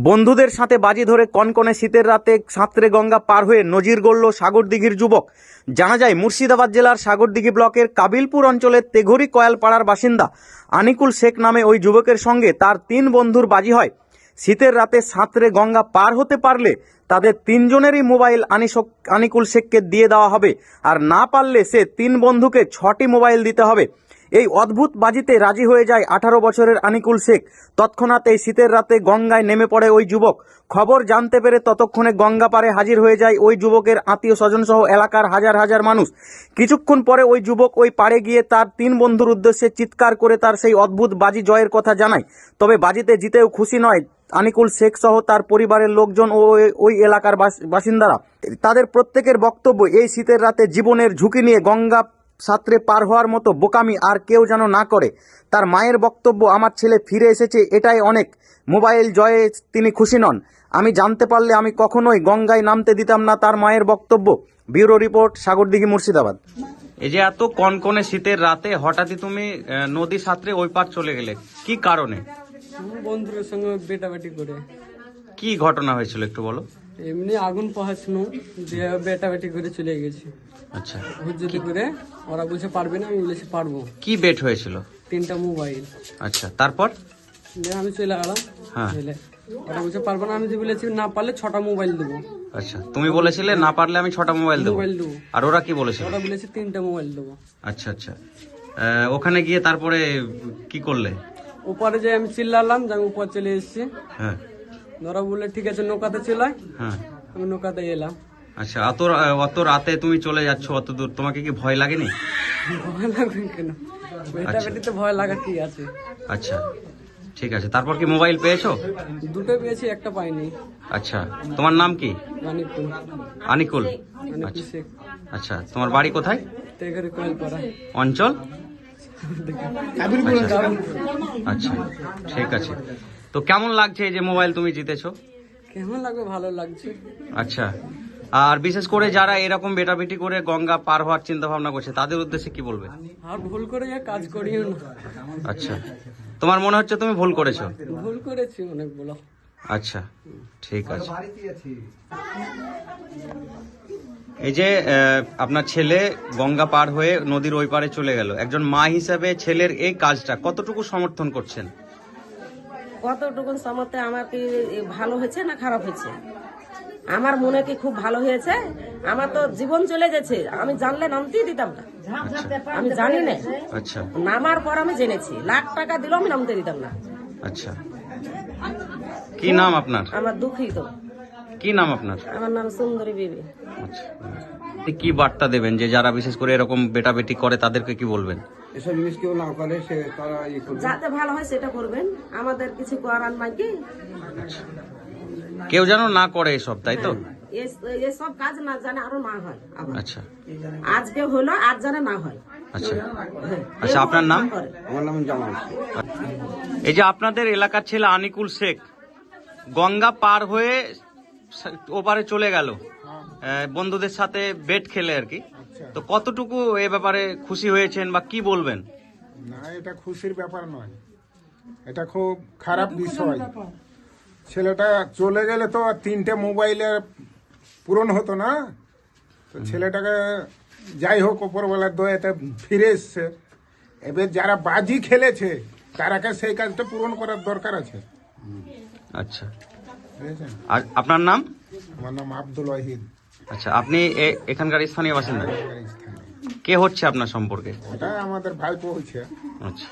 বন্ধুদের সাথে বাজি ধরে কনকনে শীতের রাতে সাঁতরে গঙ্গা পার হয়ে নজির গড়ল সাগরদিঘির যুবক। জানা যায় মুর্শিদাবাদ জেলার সাগরদিঘি ব্লকের কাবিলপুর অঞ্চলের তেঘরি কয়ালপাড়ার বাসিন্দা আনিকুল শেখ নামে ওই যুবকের সঙ্গে তার 3 বন্ধুর বাজি হয়। শীতের রাতে সাঁতরে গঙ্গা পার হতে পারলে তাদের 3 জনেরই মোবাইল আনিকুল শেখকে দিয়ে দেওয়া হবে, আর না পারলে সে 3 বন্ধুকে 6টি মোবাইল দিতে হবে। এই অদ্ভুত বাজিতে রাজি হয়ে যায় 18 বছরের আনিকুল শেখ। তৎক্ষণাৎ এই শীতের রাতে গঙ্গায় নেমে পড়ে ওই যুবক। খবর জানতে পেরে ততক্ষণে গঙ্গা পারে হাজির হয়ে যায় ওই যুবকের আত্মীয় স্বজন সহ এলাকার হাজার হাজার মানুষ। কিছুক্ষণ পরে ওই যুবক ওই পাড়ে গিয়ে তার 3 বন্ধুর উদ্দেশ্যে চিৎকার করে তার সেই অদ্ভুত বাজি জয়ের কথা জানায়। তবে বাজিতে জিতেও খুশি নয় আনিকুল শেখ সহ তার পরিবারের লোকজন ও ওই এলাকার বাসিন্দারা। তাদের প্রত্যেকের বক্তব্য, এই শীতের রাতে জীবনের ঝুঁকি নিয়ে গঙ্গা সাঁতরে পার হওয়ার মতো বোকামি আর কেউ যেন না করে। তার মায়ের বক্তব্য, আমার ছেলে ফিরে এসেছে এটাই অনেক। মোবাইল জয়ে তিনি খুশি নন। আমি জানতে পারলে আমি কখনোই গঙ্গায় নামতে দিতাম না, তার মায়ের বক্তব্য। Bureau report, Sagardighi, Murshidabad. এই যে এত কনকনে শীতের রাতে হঠাৎই তুমি নদী সাঁতরে ওই পার চলে গেলে, কি কারণে? বন্ধুদের সঙ্গে বেটাবেটি করে। কি ঘটনা হয়েছিল একটু বলো। এমনি আগুন পোহাচ্ছিল, দিয়ে বেটাবেটি করে চলে গেছি। আচ্ছা, হুজ্জতি করে ওরা বলছে পারবে না, আমি বলেছি পারবো। কি বেট হয়েছিল? 3টা মোবাইল। আচ্ছা, তারপর? দিয়ে আমি চলে গেলাম। হ্যাঁ, ওরা বলছে পারবো না, আমি যে বলেছি না পারলে 6টা মোবাইল দেবো। আচ্ছা, তুমি বলেছিলে না পারলে আমি 6টা মোবাইল দেবো। আর ওরা কি বলেছিল? ওরা বলেছে 3টা মোবাইল দেবো। আচ্ছা আচ্ছা, ওখানে গিয়ে তারপরে কি করলে? উপরে যে আমি চিল্লালাম যে আমি উপর চলে এসেছি। হ্যাঁ, ওরা বললে ঠিক আছে নৌকাতে চলে। হ্যাঁ, আমি নৌকাতে এলাম। আচ্ছা, অত রাতে তুমি চলে যাচ্ছ অত দূর, তোমাকে কি ভয় লাগেনি? ভয় লাগবে কেন? বেটাবেটিতে ভয় লাগা কি আছে? আচ্ছা, ঠিক আছে। তারপর কি মোবাইল পেয়েছো? 2টো পেয়েছি, একটা পাইনি। আচ্ছা, তোমার নাম কি? আনিকুল। আনিকুল। আনিকুল আচ্ছা শেখ। আচ্ছা, তোমার বাড়ি কোথায়? তেঘরি কয়ালপাড়া অঞ্চল? কাবিলপুর। আচ্ছা, ঠিক আছে। তো কেমন লাগছে এই যে মোবাইল তুমি জিতেছো? কেমন লাগবে? ভালো লাগছে। আচ্ছা, আর বিশেষ করে যারা এরকম বেটাবেটি করে গঙ্গা পার হওয়ার চিন্তা ভাবনা করছে তাদের উদ্দেশ্যে কি বলবে? আর ভুল করে কাজ করিও না। আচ্ছা, তোমার মনে হচ্ছে তুমি ভুল করেছো? ভুল করেছি অনেক বলো। আচ্ছা, ঠিক আছে। এই যে আপনার ছেলে গঙ্গা পার হয়ে নদীর ওই পারে চলে গেল, একজন মা হিসাবে ছেলের এই কাজটা কতটুকু সমর্থন করছেন? কতটুকু সমর্থন? আমার কি ভালো হয়েছে না খারাপ হয়েছে? আমার মনে কি খুব ভালো হয়েছে? আমার তো জীবন চলে গেছে, আমি জানলে নামতেই দিতাম না। আমি জানি না, আচ্ছা, নামার পর আমি জেনেছি। লাখ টাকা দিলেও আমি নামতে দিতাম না। আচ্ছা, কি নাম আপনার? আমার দুঃখিত। কি নাম আপনার? আমার নাম সুন্দরী বিবি। আচ্ছা, কি বার্তা দেবেন যে যারা বিশেষ করে এরকম বেটাবেটি করে তাদেরকে কি বলবেন? এসব জিনিস কেউ না করে তারা যাতে ভালো হয় সেটা করবেন, আমাদের কিছু করার নাই। কি কেউ যেন না করে এসব, তাই তো? এসব কাজ না জানে আরো না হয়। আচ্ছা, আজকে হলো, আজ জানে না হয়। আচ্ছা আচ্ছা, আপনার নাম? আমার নাম জামাল। এই যে আপনাদের এলাকার ছেলে আনিকুল শেখ গঙ্গা পার হয়ে ওপারে চলে গেল বন্ধুদের সাথে বেট খেলে আর কি, তো কতটুকু এ ব্যাপারে খুশি হয়েছেন বা কি বলবেন? না, এটা খুশির ব্যাপার নয়, এটা খুব খারাপ বিষয়। ছেলেটা চলে গেলে তো 3টে মোবাইলে পূরণ হতো না। তো ছেলেটাকে যাই হোক ওপরবেলার দয়াতে ফিরে এসছে। এবার যারা বাজি খেলেছে তারাকে সেই কাজটা পূরণ করার দরকার আছে। আচ্ছা, বুঝেছেন? আর আপনার নাম? আমার নাম আব্দুল ওয়াহিদ। আচ্ছা, আপনি এখানকার স্থানীয় বাসিন্দা? কে হচ্ছে আপনার সম্পর্কে? ওটা আমাদের ভাইপো হয়েছে। আচ্ছা।